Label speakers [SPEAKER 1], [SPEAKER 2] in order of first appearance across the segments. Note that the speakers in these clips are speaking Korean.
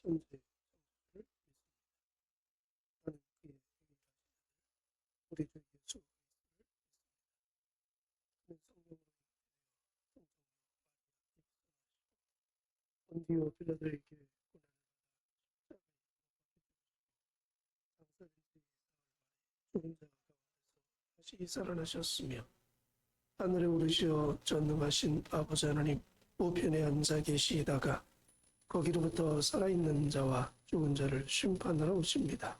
[SPEAKER 1] 존재의 정체를 믿습니다. 나는 그의 유일하신 우리 주 예수 그리스도를 믿습니다. 그는 성령으로 인하여 성정하여 마지막 입성하시고 본디오 빌라도에게 고난을 받아 십자가에 못 박혀 죽으시고 장사된 지 4일 만에 죽은 자 가운데서 다시 살아나셨으며 하늘에 오르시어 전능하신 아버지 하나님 우편에 앉아 계시다가 거기로부터 살아있는 자와 죽은 자를 심판하러 오십니다.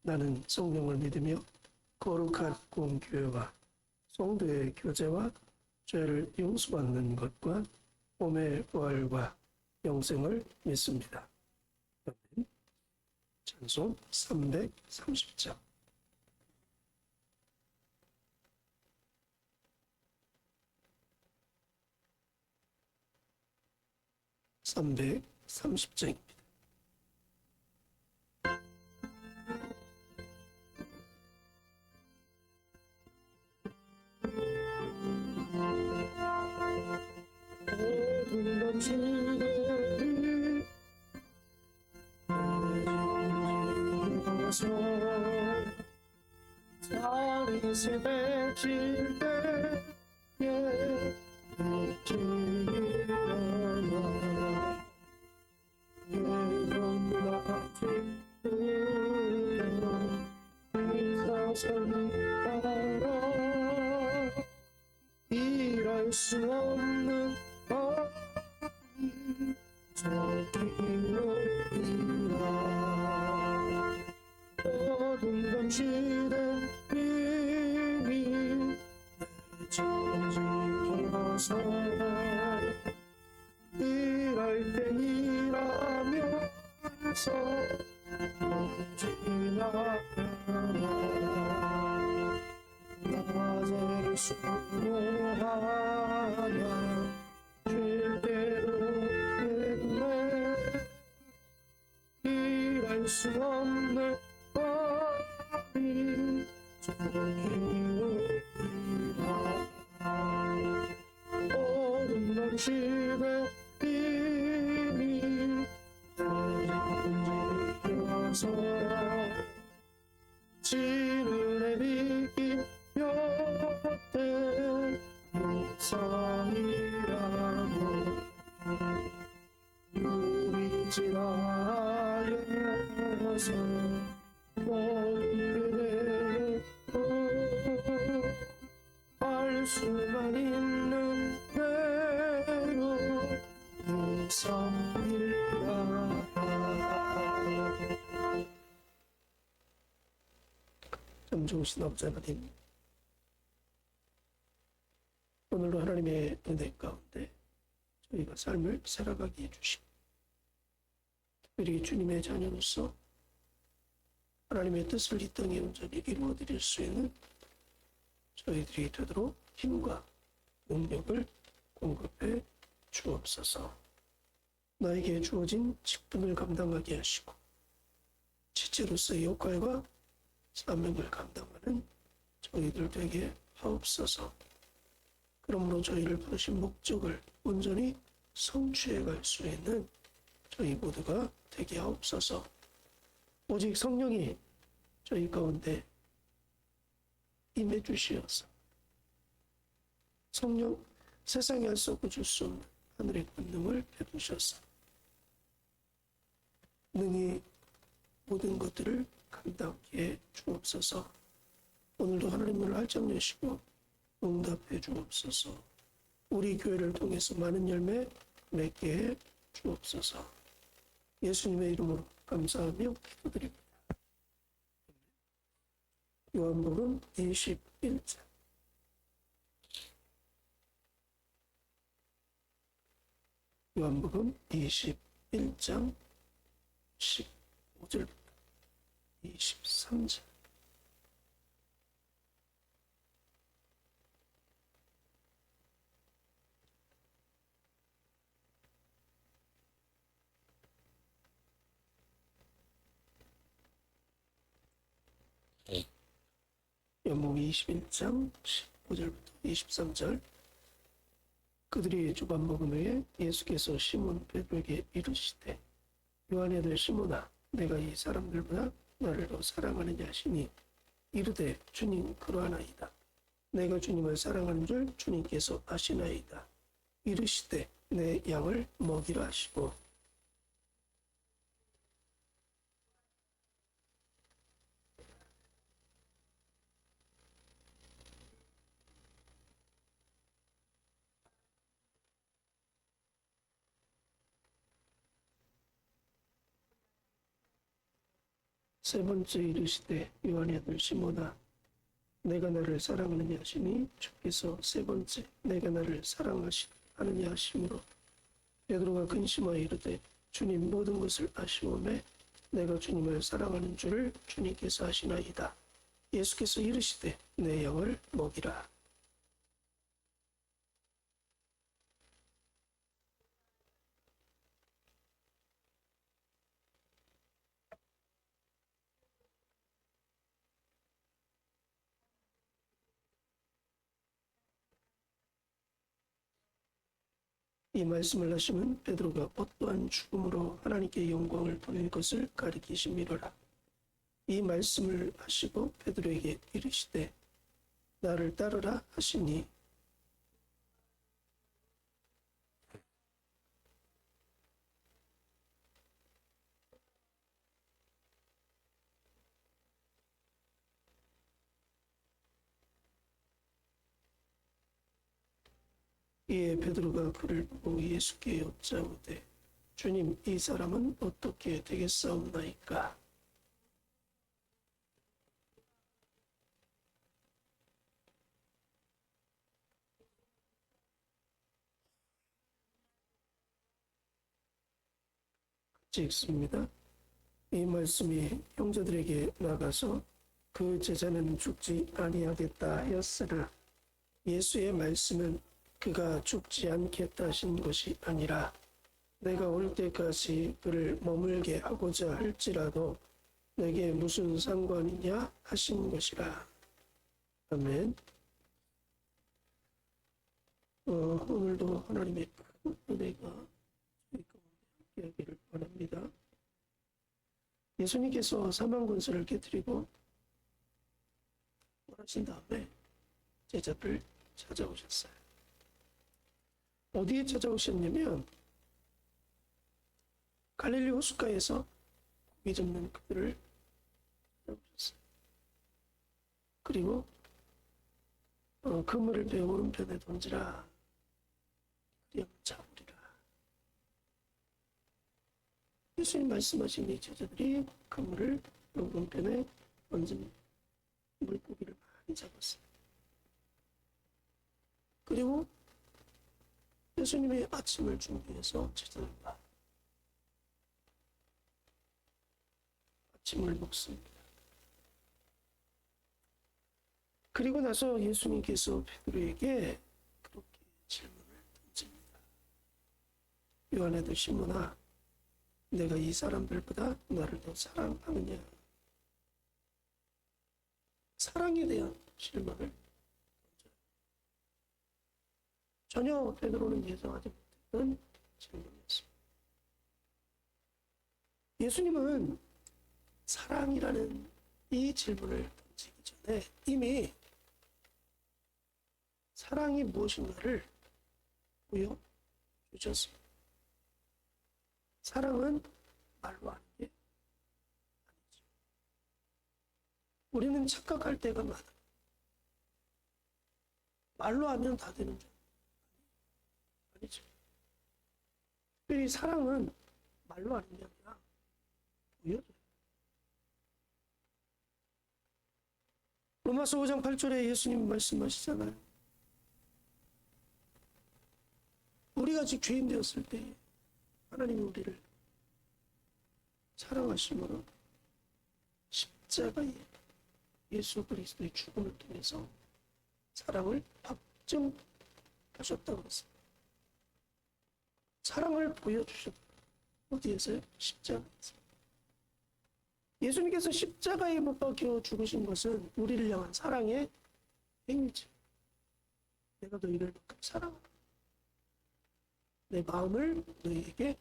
[SPEAKER 1] 나는 성령을 믿으며 거룩한 공교회와 성도의 교제와 죄를 용서받는 것과 몸의 부활과 영생을 믿습니다. 아멘. 찬송 330장. (330장입니다) 모든 것들이 내지어서 달이 새벽질 때에 일어나 예전 같은 사선이 따라 일할 수 없는 밤이 저기로이라 모든 감시된 힘이 내지켜서 일할 때 일하면서 지나가라 낮에를 수고하냐 쉴 때도 있네 일할 수 없는 밤이 저기로이라 모든 방식의 힘이 내지켜서 진을 내리기 여태 육성이라고 유리지하여서 모든 그대로 할 수만 있는 대로 육성이라 참 좋으신 아버지 하나님, 오늘도 하나님의 은혜 가운데 저희가 삶을 살아가게 해주시고 특별히 주님의 자녀로서 하나님의 뜻을 이 땅에 온전히 이루어드릴 수 있는 저희들이 되도록 힘과 능력을 공급해 주옵소서. 나에게 주어진 직분을 감당하게 하시고 지체로서의 역할과 사명을 감당하는 저희들 되게 하옵소서. 그러므로 저희를 부르신 목적을 온전히 성취해 갈 수 있는 저희 모두가 되게 하옵소서. 오직 성령이 저희 가운데 임해 주시어서 성령 세상에 할 수 없고 줄 수 없는 하늘의 권능을 베푸셔서 능히 모든 것들을 감당하게 해 주옵소서. 오늘도 하나님 문을 활짝 여시고 응답해 주옵소서. 우리 교회를 통해서 많은 열매 맺게 해 주옵소서. 예수님의 이름으로 감사하며 기도드립니다. 요한복음 21장. 요한복음 21장 15절부터 23절. 요한복음 21장 15절부터 23절. 그들이 주반 먹은 후에 예수께서 시몬 베드로에게 이르시되 요한의 아들 시몬아, 내가 이 사람들보다 너를 더 사랑하느냐 하시니 이르되 주님 그러하나이다. 내가 주님을 사랑하는 줄 주님께서 아시나이다. 이르시되 내 양을 먹이라 하시고 세 번째 이르시되 요한의 아들 시몬아 내가 나를 사랑하느냐 하시니 주께서 세 번째 내가 나를 사랑하느냐 하심으로 베드로가 근심하여 이르되 주님 모든 것을 아시오매 내가 주님을 사랑하는 줄을 주님께서 아시나이다. 예수께서 이르시되 내 양을 먹이라. 이 말씀을 하시면 베드로가 어떠한 죽음으로 하나님께 영광을 돌릴 것을 가리키심이로라. 이 말씀을 하시고 베드로에게 이르시되 나를 따르라 하시니 이에 베드로가 그를 보고 예수께 여짜오되 주님 이 사람은 어떻게 되겠사옵나이까? 같이 읽습니다. 이 말씀이 형제들에게 나가서 그 제자는 죽지 아니하겠다 하였으나 예수의 말씀은 그가 죽지 않겠다 하신 것이 아니라 내가 올 때까지 그를 머물게 하고자 할지라도 내게 무슨 상관이냐 하신 것이라. 아멘. 오늘도 하나님의 큰 은혜가 저희 가운데 함께하기를 바랍니다. 예수님께서 사망 권세를 깨뜨리고 원하신 다음에 제자를 찾아오셨어요. 어디에 찾아오셨냐면 갈릴리 호숫가에서 고기 잡는 그들을 찾아오셨어요. 그리고 그물을 배 오른편에 던지라. 그리하면 잡으리라. 예수님 말씀하신 이 제자들이 그물을 오른편에 던진 물고기를 많이 잡았어요. 그리고 예수님의 아침을 준비해서 제자들과 아침을 먹습니다. 그리고 나서 예수님께서 베드로에게 그렇게 질문을 던집니다. 요한의 아들 시몬아, 내가 이 사람들보다 나를 더 사랑하느냐? 사랑에 대한 질문을 던져요. 전혀 베드로는 예상하지 못했던 질문이었습니다. 예수님은 사랑이라는 이 질문을 던지기 전에 이미 사랑이 무엇인가를 보여주셨습니다. 사랑은 말로 하는 게 아니죠. 우리는 착각할 때가 많아요. 말로 하면 다 되는 줄 아니죠. 특별히 사랑은 말로 하는 게 아니라 보여줘요. 로마서 5장 8절에 예수님 말씀하시잖아요. 우리가 아직 죄인 되었을 때 하나님이 우리를 사랑하심으로 십자가에 예수 그리스도의 죽음을 통해서 사랑을 확증하셨다고 했습니다. 사랑을 보여주셨다. 어디에서요? 십자가에서. 예수님께서 십자가에 못 박혀 죽으신 것은 우리를 향한 사랑의 행위죠. 내가 너희를 사랑한다. 내 마음을 너희에게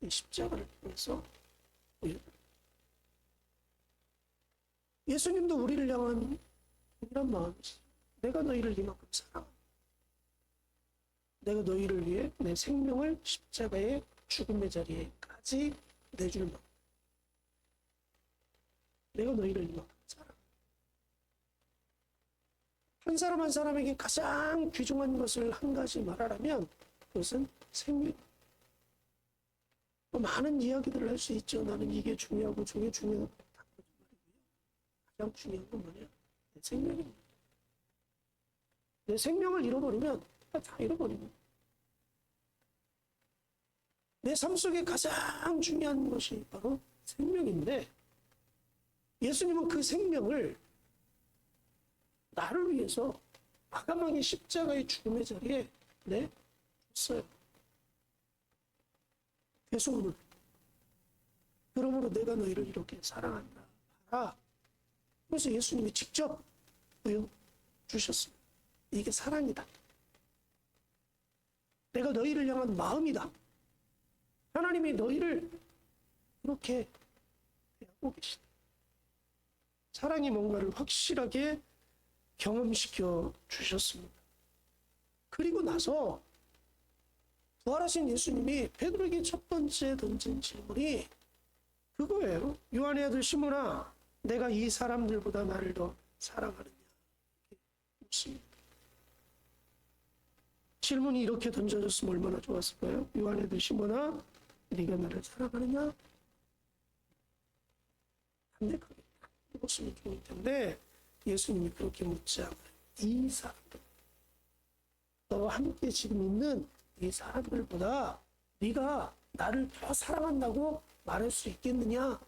[SPEAKER 1] 이 십자가를 통해서 예수님도 우리를 향한 이런 마음이시죠. 내가 너희를 이만큼 사랑한다. 내가 너희를 위해 내 생명을 십자가의 죽음의 자리에까지 내줄 만큼 내가 너희를 이만큼 사랑한다. 한 사람 한 사람에게 가장 귀중한 것을 한 가지 말하라면 그것은 생명. 많은 이야기들을 할 수 있죠. 나는 이게 중요하고 저게 중요하고 다 거짓말이고요. 가장 중요한 건 뭐냐? 내 생명입니다. 내 생명을 잃어버리면 다 잃어버립니다. 내 삶 속에 가장 중요한 것이 바로 생명인데 예수님은 그 생명을 나를 위해서 과감하게 십자가의 죽음의 자리에 내줬어요. 대속물. 그러므로 내가 너희를 이렇게 사랑한다. 봐라. 그래서 예수님이 직접 보여주셨습니다. 이게 사랑이다. 내가 너희를 향한 마음이다. 하나님이 너희를 이렇게 대하고 계시다. 사랑이 뭔가를 확실하게 경험시켜 주셨습니다. 그리고 나서 부활하신 예수님이 베드로에게 첫 번째 던진 질문이 그거예요. 요한의 아들 시몬아, 내가 이 사람들보다 나를 더 사랑하느냐? 이렇게 묻습니다. 질문이 이렇게 던져졌으면 얼마나 좋았을까요? 요한의 아들 시몬아, 네가 나를 사랑하느냐? 담백하게 묻었으면 좋을 텐데 예수님이 그렇게 묻지 않아요. 이 사람들, 너와 함께 지금 있는 이 사람들보다 네가 나를 더 사랑한다고 말할 수 있겠느냐?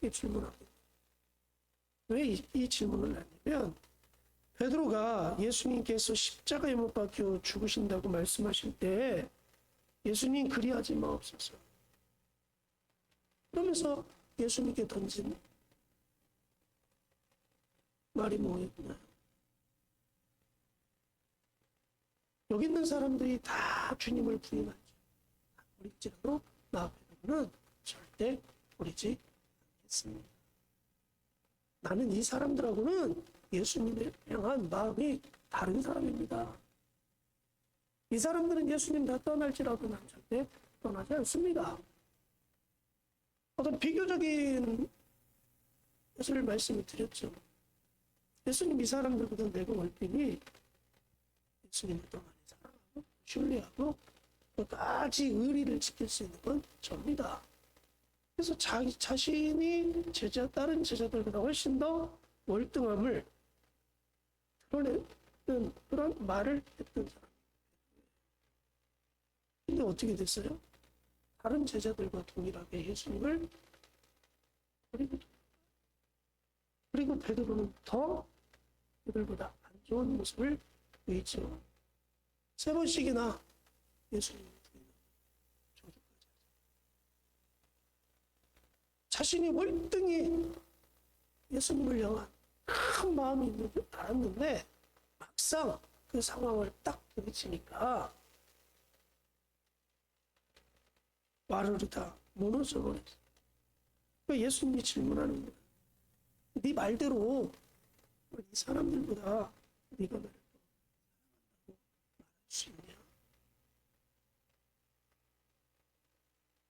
[SPEAKER 1] 이렇게 질문하거든요. 왜 이 질문을 하냐면 베드로가 예수님께서 십자가에 못 박혀 죽으신다고 말씀하실 때 예수님 그리하지 마옵소서. 그러면서 예수님께 던진 말이 뭐였나요? 여기 있는 사람들이 다 주님을 부인하죠. 버릴지라도 나 베드로는 절대 버리지 않겠습니다. 나는 이 사람들하고는 예수님을 향한 마음이 다른 사람입니다. 이 사람들은 예수님 다 떠날지라도 난 절대 떠나지 않습니다. 어떤 비교적인 것을 말씀을 드렸죠. 예수님 이 사람들보다 내가 얼핏이 예수님을 떠나는 사랑하고 신뢰하고 끝까지 의리를 지킬 수 있는 건 접니다. 그래서 자신이 다른 제자들보다 훨씬 더 월등함을 드러내는 그런 말을 했던 사람. 근데 어떻게 됐어요? 다른 제자들과 동일하게 예수님을 버리고 그리고 베드로는 더 그들보다 안 좋은 모습을 보이죠. 3번씩이나 예수님을 부인하고 저주까지 하죠. 자신이 월등히 예수님을 향한 큰 마음이 있는 줄 알았는데 막상 그 상황을 딱 부딪히니까 와르르 다 무너져 버렸어요. 그러니까 예수님이 질문하는 거예요. 네 말대로 이 사람들보다 네가 나를 더 사랑한다고 말할 수 있냐?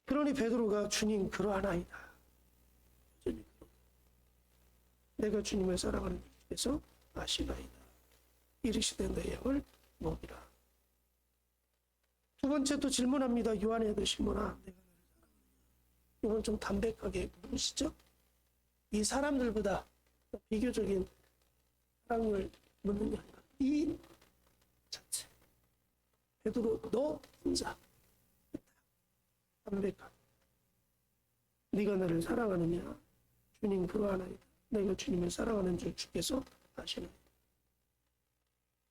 [SPEAKER 1] 그러니 베드로가 주님 그러하나이다. 여전히 내가 주님을 사랑하는 주께서 아시나이다. 이르시되 내 양을 먹이라. 두 번째 또 질문합니다. 요한의 아들 시몬아, 내가 나를 사랑하느냐? 이건 좀 담백하게 물으시죠? 이 사람들보다 비교적인 사랑을 묻는 게 아니라 이 자체. 베드로 너 혼자 담백하게 네가 나를 사랑하느냐? 주님 그러하나이다. 내가 주님을 사랑하는 줄 주께서 아시나이다.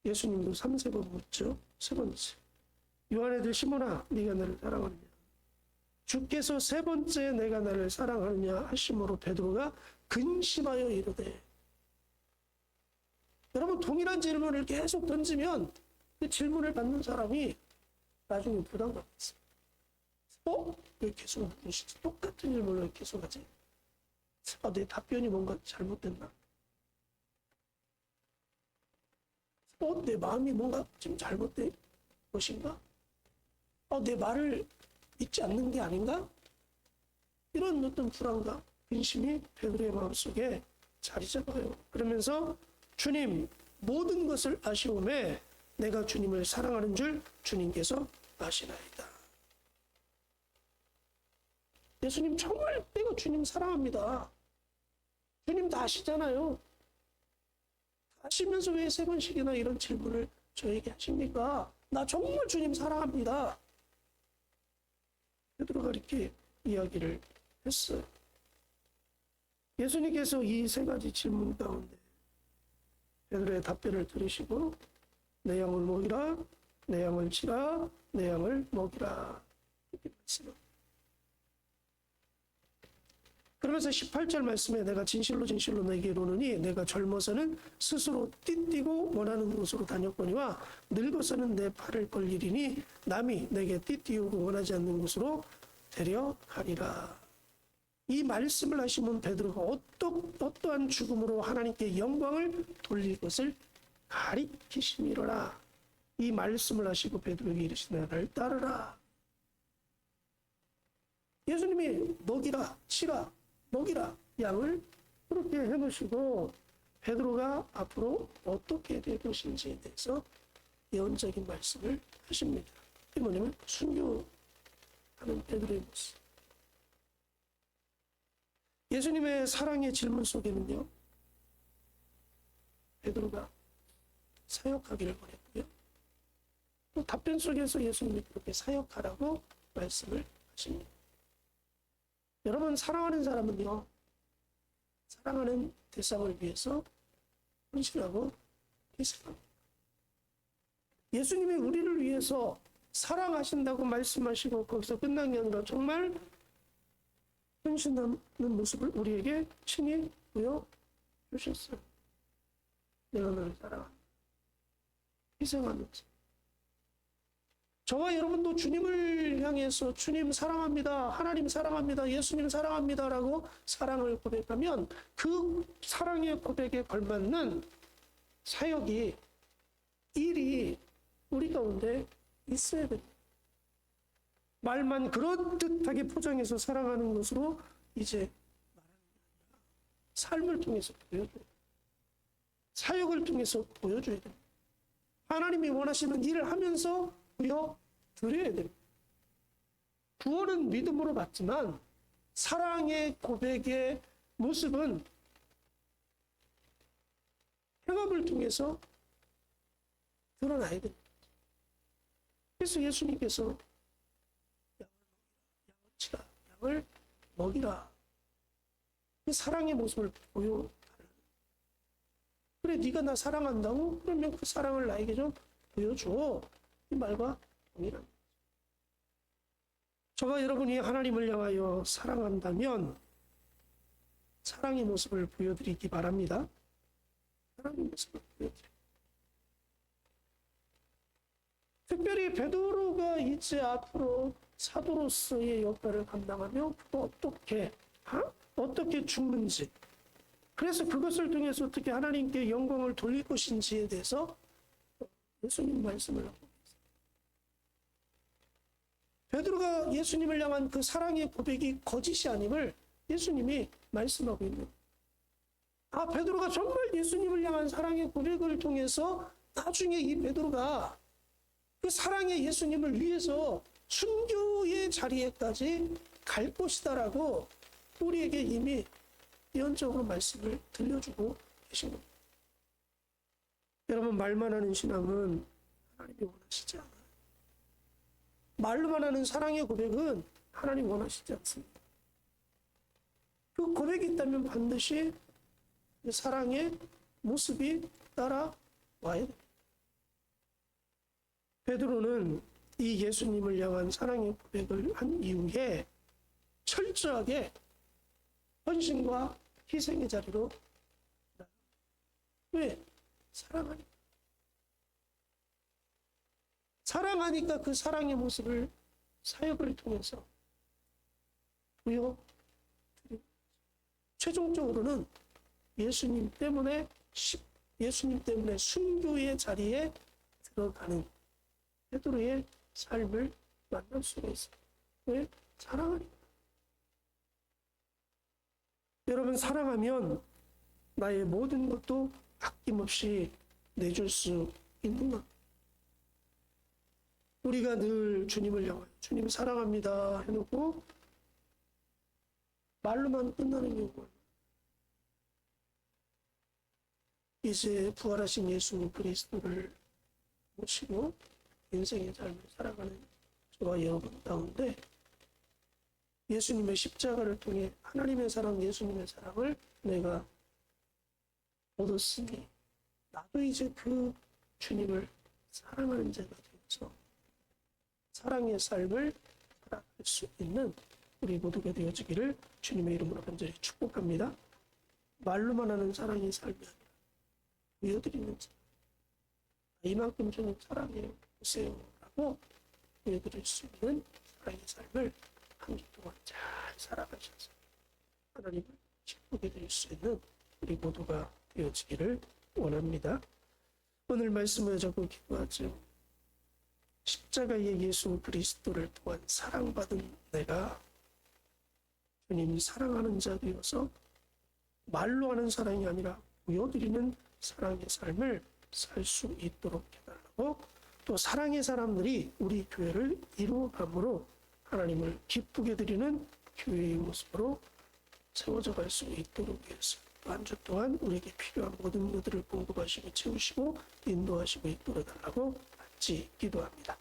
[SPEAKER 1] 예수님도 3-4번 묻죠. 세 번째. 요한의 아들 시몬아, 네가 나를 사랑하느냐? 주께서 3번째 내가 나를 사랑하느냐 하심으로 베드로가 근심하여 이르되. 여러분, 동일한 질문을 계속 던지면 그 질문을 받는 사람이 나중에 부담받습니다. 왜 계속 물으시지? 똑같은 질문을 왜 계속 하지? 내 답변이 뭔가 잘못됐나? 내 마음이 뭔가 지금 잘못된 것인가? 내 말을 믿지 않는 게 아닌가? 이런 어떤 불안감, 근심이 베드로의 마음속에 자리 잡아요. 그러면서 주님, 모든 것을 아시오매 내가 주님을 사랑하는 줄 주님께서 아시나이다. 예수님, 정말 내가 주님 사랑합니다. 주님 다 아시잖아요. 아시면서 왜 세 번씩이나 이런 질문을 저에게 하십니까? 나 정말 주님 사랑합니다. 베드로가 이렇게 이야기를 했어요. 예수님께서 이 세 가지 질문 가운데 베드로의 답변을 들으시고 내 양을 먹이라, 내 양을 치라, 내 양을 먹이라 이렇게 말씀합니다. 그러면서 18절 말씀에 내가 진실로 진실로 너에게 이르노니 내가 젊어서는 스스로 띠뛰고 원하는 곳으로 다녔거니와 늙어서는 내 팔을 벌리리니 남이 내게 띠뛰고 원하지 않는 곳으로 데려가리라. 이 말씀을 하시면 베드로가 어떠한 죽음으로 하나님께 영광을 돌릴 것을 가리키심이로라. 이 말씀을 하시고 베드로에게 이르시되 나를 따르라. 예수님이 먹이라, 치라, 먹이라 양을 그렇게 해놓으시고 베드로가 앞으로 어떻게 될 것인지에 대해서 예언적인 말씀을 하십니다. 이게 뭐냐면 순교하는 베드로의 모습. 예수님의 사랑의 질문 속에는요, 베드로가 사역하기를 원했고요. 또 답변 속에서 예수님이 그렇게 사역하라고 말씀을 하십니다. 여러분, 사랑하는 사람은요, 사랑하는 대상을 위해서 헌신하고 희생합니다. 예수님이 우리를 위해서 사랑하신다고 말씀하시고 거기서 끝난 게 아니라 정말 헌신하는 모습을 우리에게 친히 보여주셨어요. 내가 너를 사랑한다. 희생하면서. 저와 여러분도 주님을 향해서 주님 사랑합니다. 하나님 사랑합니다. 예수님 사랑합니다. 라고 사랑을 고백하면 그 사랑의 고백에 걸맞는 사역이, 일이 우리 가운데 있어야 됩니다. 말만 그럴듯하게 포장해서 사랑하는 것으로 이제 말하는 게 아니라 삶을 통해서 보여줘야 됩니다. 사역을 통해서 보여줘야 됩니다. 하나님이 원하시는 일을 하면서 보여드려야 됩니다. 구원은 믿음으로 받지만 사랑의 고백의 모습은 행함을 통해서 드러나야 됩니다. 그래서 예수님께서 양을 치라, 양을 먹이라. 그 사랑의 모습을 보여달라. 그래, 네가 나 사랑한다고? 그러면 그 사랑을 나에게 좀 보여줘. 이 말과 동일합니다. 저와 여러분이 하나님을 향하여 사랑한다면 사랑의 모습을 보여드리기 바랍니다. 사랑의 모습을 보여드려요. 특별히 베드로가 이제 앞으로 사도로서의 역할을 감당하며 어떻게 죽는지, 그래서 그것을 통해서 어떻게 하나님께 영광을 돌릴 것인지에 대해서 예수님 말씀을 하고 있습니다. 베드로가 예수님을 향한 그 사랑의 고백이 거짓이 아님을 예수님이 말씀하고 있는, 베드로가 정말 예수님을 향한 사랑의 고백을 통해서 나중에 이 베드로가 그 사랑의 예수님을 위해서 순교의 자리에까지 갈 것이다라고 우리에게 이미 예언적으로 말씀을 들려주고 계신 겁니다. 여러분, 말만 하는 신앙은 하나님이 원하시지 않아요. 말로만 하는 사랑의 고백은 하나님 원하시지 않습니다. 그 고백이 있다면 반드시 그 사랑의 모습이 따라와야 됩니다. 베드로는 이 예수님을 향한 사랑의 고백을 한 이후에 철저하게 헌신과 희생의 자리로 왜? 사랑하니까. 사랑하니까 그 사랑의 모습을 사역을 통해서 보여. 최종적으로는 예수님 때문에 순교의 자리에 들어가는 베드로의 삶을 만날 수가 있어요. 왜? 사랑하니까. 여러분, 사랑하면 나의 모든 것도 아낌없이 내줄 수 있는 것. 우리가 늘 주님을 향하여 주님 사랑합니다 해놓고 말로만 끝나는 경우가 이제 부활하신 예수 그리스도를 모시고 인생의 삶을 살아가는 저와 여러분 가운데 예수님의 십자가를 통해 하나님의 사랑, 예수님의 사랑을 내가 얻었으니 나도 이제 그 주님을 사랑하는 자가 되어서 사랑의 삶을 살아갈 수 있는 우리 모두가 되어지기를 주님의 이름으로 간절히 축복합니다. 말로만 하는 사랑의 삶이 아니라 보여드리는 자, 이만큼 저는 사랑해요 보세요 라고 보여드릴 수 있는 사랑의 삶을 한 주 동안 잘 살아가셔서 하나님을 기쁘게 드릴 수 있는 우리 모두가 되어지기를 원합니다. 오늘 말씀을 잡고 기도하죠. 십자가의 예수 그리스도를 통한 사랑받은 내가 주님이 사랑하는 자 되어서 말로 하는 사랑이 아니라 보여드리는 사랑의 삶을 살 수 있도록 해달라고, 또 사랑의 사람들이 우리 교회를 이루어감으로 하나님을 기쁘게 드리는 교회의 모습으로 세워져 갈 수 있도록 해서 한 주 동안 우리에게 필요한 모든 것들을 공급하시고 채우시고 인도하시고 있도록 해달라고 같이 기도합니다.